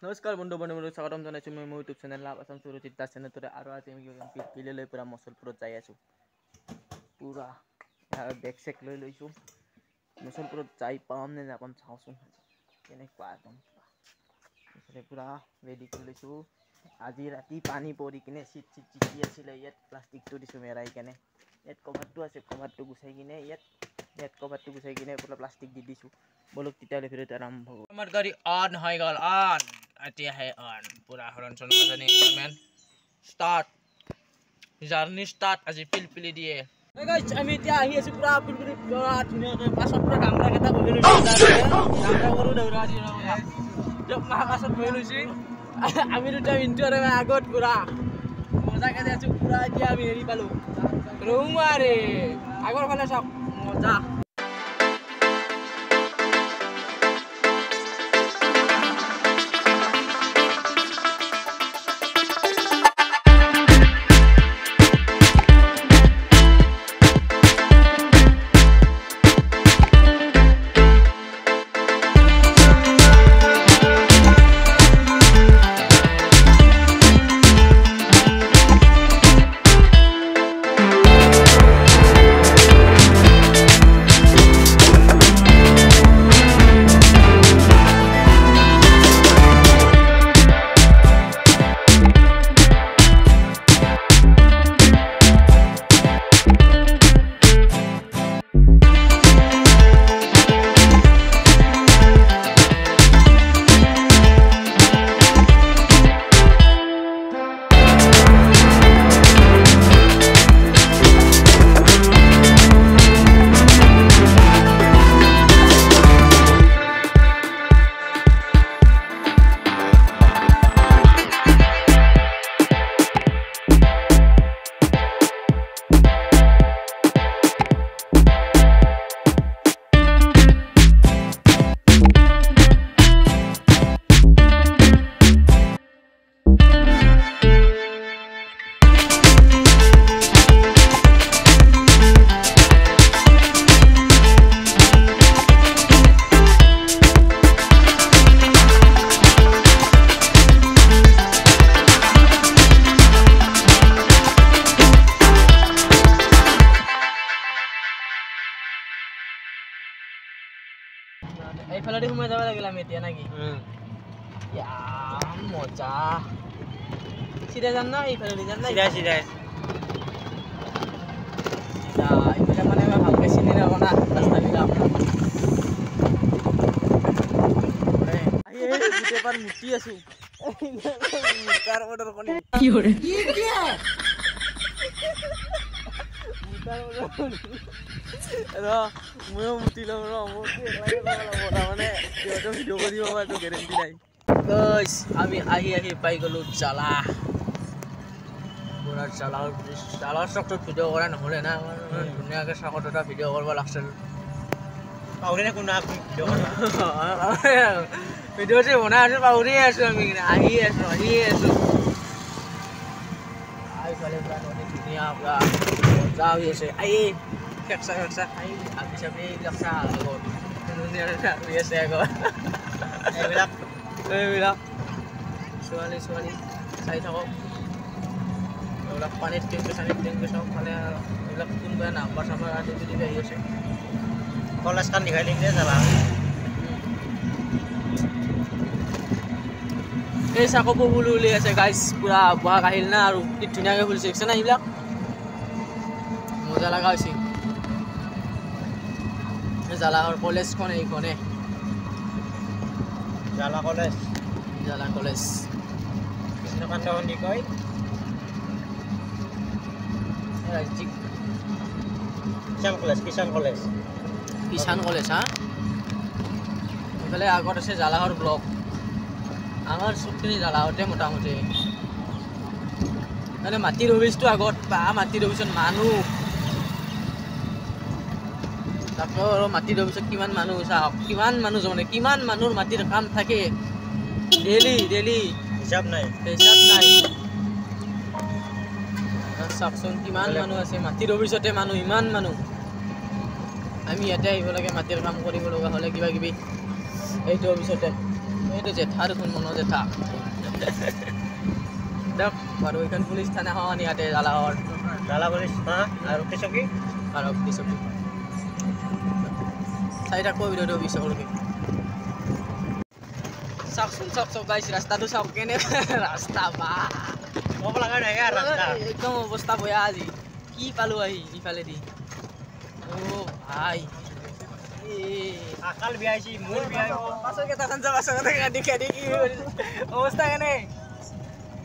নমস্কাৰ বন্ধু বান্ধৱীক স্বাগতম জনাইছোঁ মই মোৰ ইউটিউব চেনেল লাভ আছাম সুৰজিত দাস চেনেলটোতে আৰু আজি আমি পিললৈ পূৰা মচলপুৰত যাই আছোঁ পূৰা বেগ চেক লৈ লৈছোঁ মচলপুৰত যাই পাম নে নাপাম চাওঁচোন কেনেকুৱা একদম এইফালে পূৰা ৰেডি কৰি লৈছোঁ আজি ৰাতি পানী পৰি কিনে চিট জিকি আছিলে ইয়াত প্লাষ্টিকটো দিছোঁ মেৰাই কেনে ইয়াত কভাৰটো আছে কভাৰটো গুচাই কিনে ইয়াত কভাৰটো গুচাই কিনে পূৰা প্লাষ্টিক দি দিছোঁ বলক তেতিয়াহ'লে ভিডিঅ'টো আৰম্ভ হ'ব আমাৰ গাড়ী অন হৈ গ'ল অন এতিয়াহে অন পূৰা হৰণ চৰণ Bajani man start journey start আজি পিলপিলি দিয়ে আমি এতিয়া আহি আছোঁ পূৰা পিলপিলি পূৰা ধুনীয়াকৈ পাছত পূৰা ডাঙৰ এটা বহি লৈছোঁ ডাঙৰ কৰোঁ দৌৰা আজি পাছত বহি লৈছোঁ আমি দুটা মিনিটৰ আগত পূৰা মজাকৈ যাই আছোঁ পূৰা এতিয়া আমি হেৰি পালোঁ ৰৌমাৰে আগৰ ফালে চাওক মজা এইফালে সোমাই যাব লাগিল আমি এতিয়া নাকি মজা চিধা যাম না এইফালে যাম না চিধা এইফালে মানে ভালকে চিনি নাপাব না ৰাস্তাবিলাক গোটেইবাৰ মুতি আছো ময়ো মুতি ল'ম তাৰমানে সিহঁতৰ ভিডিঅ' কৰিব পৰাটো গেৰেণ্টি নাই আমি আহি পাই গ'লোঁ জ্বালা পুৰা জ্বালাৰ চকটোত ভিডিঅ' কৰা নহ'লে না ধুনীয়াকৈ চকত এটা ভিডিঅ' কৰিব লাগিছিল পাহৰি থাকোঁ না ভিডিঅ' যে বনাই আছোঁ পাহৰিয়ে আছোঁ আমি আহি আছোঁ এইফালে পুৰা নদী ধুনীয়া পুৰা মজা হৈ আছে ফেকচা খাই ভাবি চাবি এইবিলাক চাহ আগত হৈ আছে আগত এইবিলাক ছোৱালী চাই থাকক এইবিলাক পানীত টেংকি চাওক মানে এইবিলাক কোনোবাই নাম্বাৰ চাম্বাৰ আদি যদি আহি আছে কলেজখন দেখাই দিম যে যাবা এই চাকপো ফুল উলিয়াই আছে গাইজ পুৰা বহাগ আহিল না আৰু কি ধুনীয়াকৈ ফুলিছে দেখিছে না এইবিলাক মজা লগা হৈছে জালাহৰ কলেজখন এইখনে জালা কলেজ কৃষ্ণকান্তখন দি কয় ৰাজ্যিক কিষাণ কলেজ হা এইফালে আগত আছে জালাহৰ ব্লক আমাৰ চবখিনি জালাহতে মোটামুটি মানে মাটিৰ অফিচটো আগত বা মাটিৰ অফিচত মানুহ তাকো আৰু মাটিৰ অফিচত কিমান মানুহ চাওক কিমান মানুহ মানে কিমান মানুহৰ মাটিৰ কাম থাকে ডেইলি হিচাপ নাই চাওকচোন কিমান মানুহ আছে মাটিৰ অফিচতে মানুহ ইমান মানুহ আমি ইয়াতে আহিব লাগে মাটিৰ কাম কৰিব লগা হ'লে কিবা কিবি এইটো অফিচতে এইটো জেঠা দেখোন মনৰ জেঠা দেখ বাৰু এইখন পুলিচ থানা হয় ইয়াতে জালা পুলিচ থানা আৰু কিচকি চাৰিটা কৈ ভিডিঅ'টো বিচাৰকে চাওক গাইছ ৰাস্তাটো চাওক কেনে ৰাস্তা বা ক'ব লগা নাই ৰাস্তা একদম অৱস্থা বেয়া আজি কি পালো আহি ইফালে দি ও ভাই আকাল বিয়াইছি মোৰ বিয়াই পাছৰ কেটা খান যাব পাছৰ কেটা দেখি কি অৱস্থা কেনে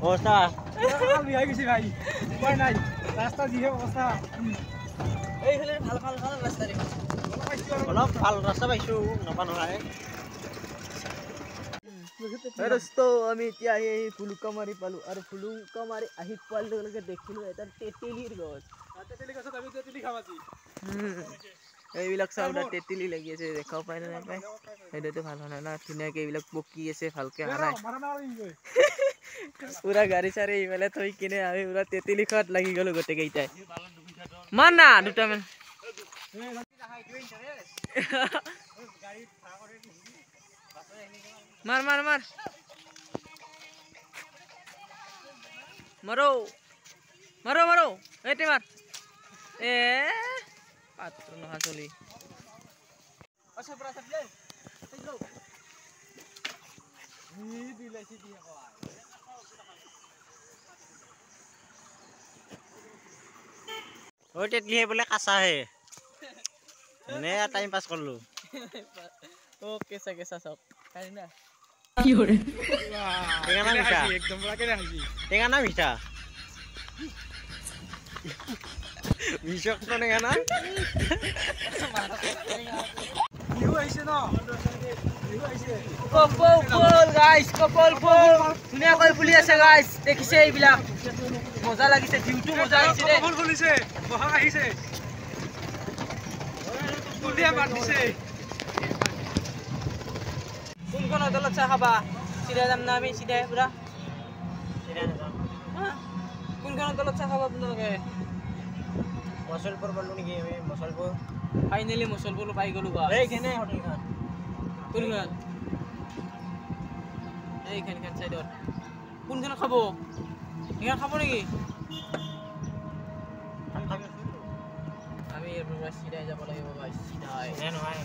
অৱস্থা আকাল বিয়াই গৈছি ভাই উপায় নাই ৰাস্তা দিহে অৱস্থা এই হলে ভাল ৰাস্তা দেখি অলপ ভাল ৰাস্তা পাইছো নপা নহয় দোস্তো আমি এতিয়া এই ফুলুকামাৰি পালো আৰু ফুলুকামাৰি আহি পোৱাৰ লগে লগে দেখিলো এটা তেতেলীৰ গছ আমি তেতেলী খাবাছি এইবিলাক চাউডা তেতেলী লাগি আছে দেখাও পাই না নাপায় সেইটোতো ভাল হয় না ধুনীয়াকে এইবিলাক পকি আছে ভালকে আনা পুৰা গাড়ী চাৰি এইফালে থৈ কিনে আমি পুৰা তেতেলী খোৱাত লাগি গলো গোটেই কেইটাই মান না দুটামান মাৰ মাৰো এইতে মাৰ পাত্ৰ নহা চলি ওই তেতলি হে বোলে কাঁচা হে এনে টাইম পাস করলো ও কেঁচা সব খাই না কি হরে টেঙা না মিঠা একদম বড় কেনে হাসি টেঙা না মিঠা মিশক তো টেঙা না ইউ আইছে না কপল গাইস কপল দুনিয়া কই ফুলি আছে গাইস দেখিছে এইবিলাক মজা লাগিছে ভিউটো মজা আহিছে রে কপল ফুলিছে বহা আহিছে দুনিয়া বাদ দিছে কোন দলত চা খাবা সিধা যাম না আমি সিধা পুরা সিধা না কোন দলত চা খাবা আপোনালোকে মসলপুর বললো নাকি আমি মসলপুর ফাইনালি মসলপুর পাই গলো গা এইখানে হোটেলখান কোনখান এইখান সাইডত কোনখান খাব এখান খাব নেকি আমি এর পুরো সিধাই যাব লাগিব ভাই সিধাই না নয়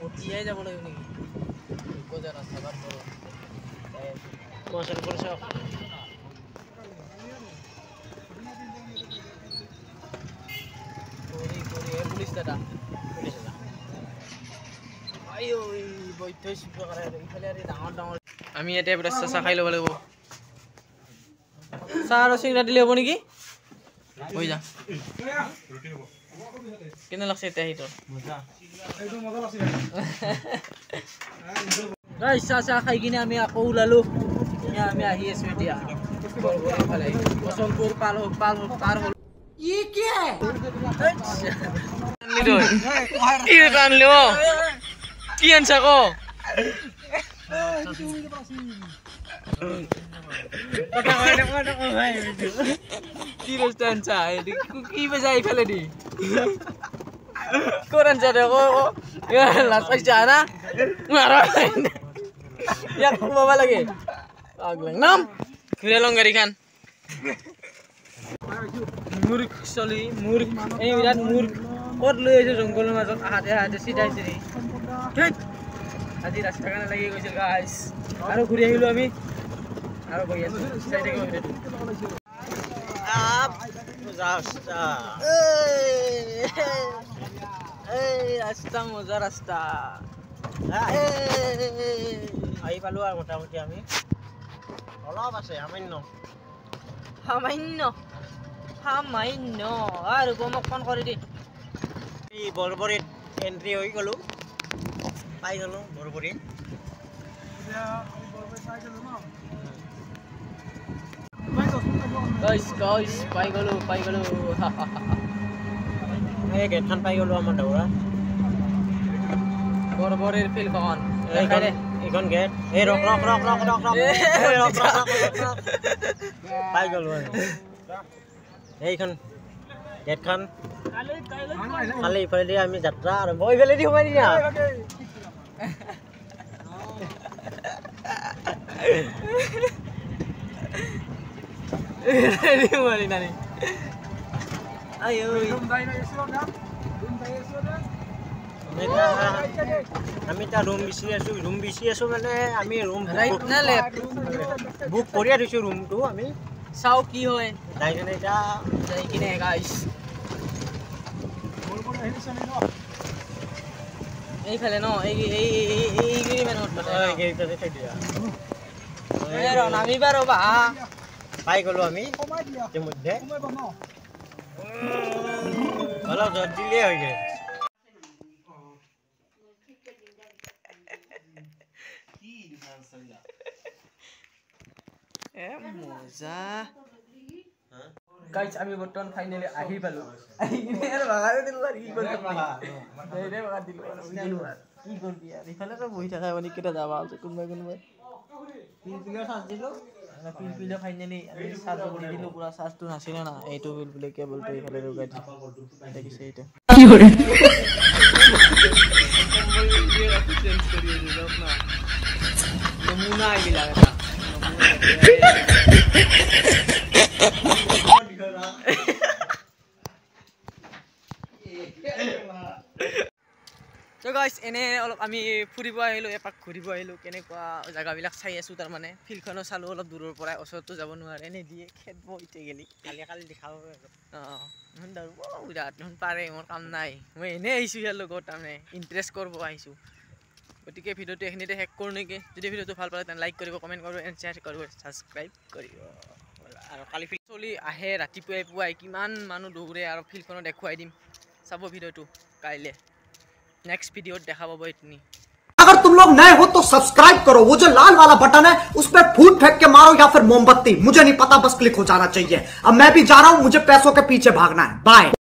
ওটিয়াই যাব লাগিব নেকি কোজা রাস্তা বাদ করো মসলপুর সব কোরি পুলিশ দাদা আইও বইতে শিব করে ইফালে আরে ডাঙর আমি এতে পুরো চাচা খাই লব লাগিব চা আৰু সিংৰা দিলে হ'ব নেকি হৈ যা কেনে লাগছে এতিয়া হিতৰ মজা এইটো মজা লাগছে গাইস চাচা খাই কিনে আমি আকৌ ওলালো আমি আহি আছো এতিয়া মসলপুৰ পাৰ হ'ল ये क्या है ये कान लो किन सको কি রেস্টুরেন্ট চাই কি বজাই ফেলে দি কোরান চা দেখো লাসাই চা না মারা ইয়াক বাবা লাগে আগলে নাম ঘুরে লং গাড়ি খান মূর্খ চলি মূর্খ এই বিরাট মূর্খ কত লৈ আছে জঙ্গলৰ মাজত হাতে চিধাই আজি ৰাস্তা কানে লাগি গৈছিল গাইস আৰু ঘূৰি আহিলো আমি আৰু গৈ আছো চাইডে গৈ আপ ৰাস্তা এই ৰাস্তা মজা ৰাস্তা আহি পালো আৰ মোটামুটি আমি অলপ আছে সামান্য আৰু বমক ফোন কৰি দি এই বৰবৰীত এন্ট্ৰি হৈ গলো পাই গলো বৰবৰী গাইস পাই গলো এই গেটখন পাই গলো আমাৰ দৌৰা বৰবৰীৰ ফিল্ডখন এইখন গেট এই ৰক পাই গলো এইখন গেটখন খালি ইফালে আমি যাত্ৰা আৰম্ভ ইফালে দি সোমাই দিয়া Mari nani. Ayo. আমি এটা ৰুম বিচাৰি আছো মানে আমি room Right na left. Book কৰিয়া দিছো ৰুমটো আমি চাও কি হয় যাই কেনে এটা যাই কিনে গাইস এইফালে ন এইগিৰি মেনত নামিবা ৰবা পাই গলো আমি ইতিমধ্যে অলপ জট দিলেই হৈ গ'ল মজা গাইস আমি বৰ্তমান ফাইনালি আহি পালো আহি কিনে আৰু বাগাৰে দিলো আৰু কি কৰিম দেৰে বাগাৰ দিলো আৰু কি কৰিবি আৰু ইফালে তো বহি থাকা মানে কেটা যাবা আছে কোনবাই পিলপিলৰ চাৰ্জ দিলো পিলপিলৰ ফাইনালি আমি চাৰ্জ কৰি দিলো পুৰা চাৰ্জটো নাছিলে না এইটো পিলপিলে কেবলটো ইফালে লগাই দিলো দেখিছে এইটো কি কৰে চেঞ্জ কৰি দিলো না নমুনা আইবিলা এটা So guys, এনে অলপ আমি ফুৰিব আহিলো এপাক ঘূৰিব আহিলো কেনেকুৱা জায়গাবিলাক চাই আছো তাৰ মানে ফিল্ডখনো চালো অলপ দূৰৰ পৰা ওচৰতো যাব নোৱাৰে এনে দিয়ে খেদব ইতে গেলি কালি দেখাব নহন দৰব বিৰাট নহন পাৰে মোৰ কাম নাই মই এনে আহিছো ইয়াৰ লগত তাৰমানে ইণ্টাৰেষ্ট কৰিব আহিছো গতিকে ভিডিঅ'টো এইখিনিতে শেষ কৰোঁ নেকি যদি ভিডিঅ'টো ভাল পালে তেনে লাইক কৰিব কমেণ্ট কৰিব এণ্ড শ্বেয়াৰ কৰিব ছাবস্ক্ৰাইব কৰিব আৰু কালি ফিল্ড চলি আহে ৰাতিপুৱাই পুৱাই কিমান মানুহ দৌৰে আৰু ফিল্ডখনো দেখুৱাই দিম চাব ভিডিঅ'টো কাইলৈ नेक्स्ट वीडियो देखा बाबा इतनी अगर तुम लोग नए हो तो सब्सक्राइब करो वो जो लाल वाला बटन है उस पर फूट फेंक के मारो या फिर मोमबत्ती मुझे नहीं पता बस क्लिक हो जाना चाहिए अब मैं भी जा रहा हूं मुझे पैसों के पीछे भागना है बाय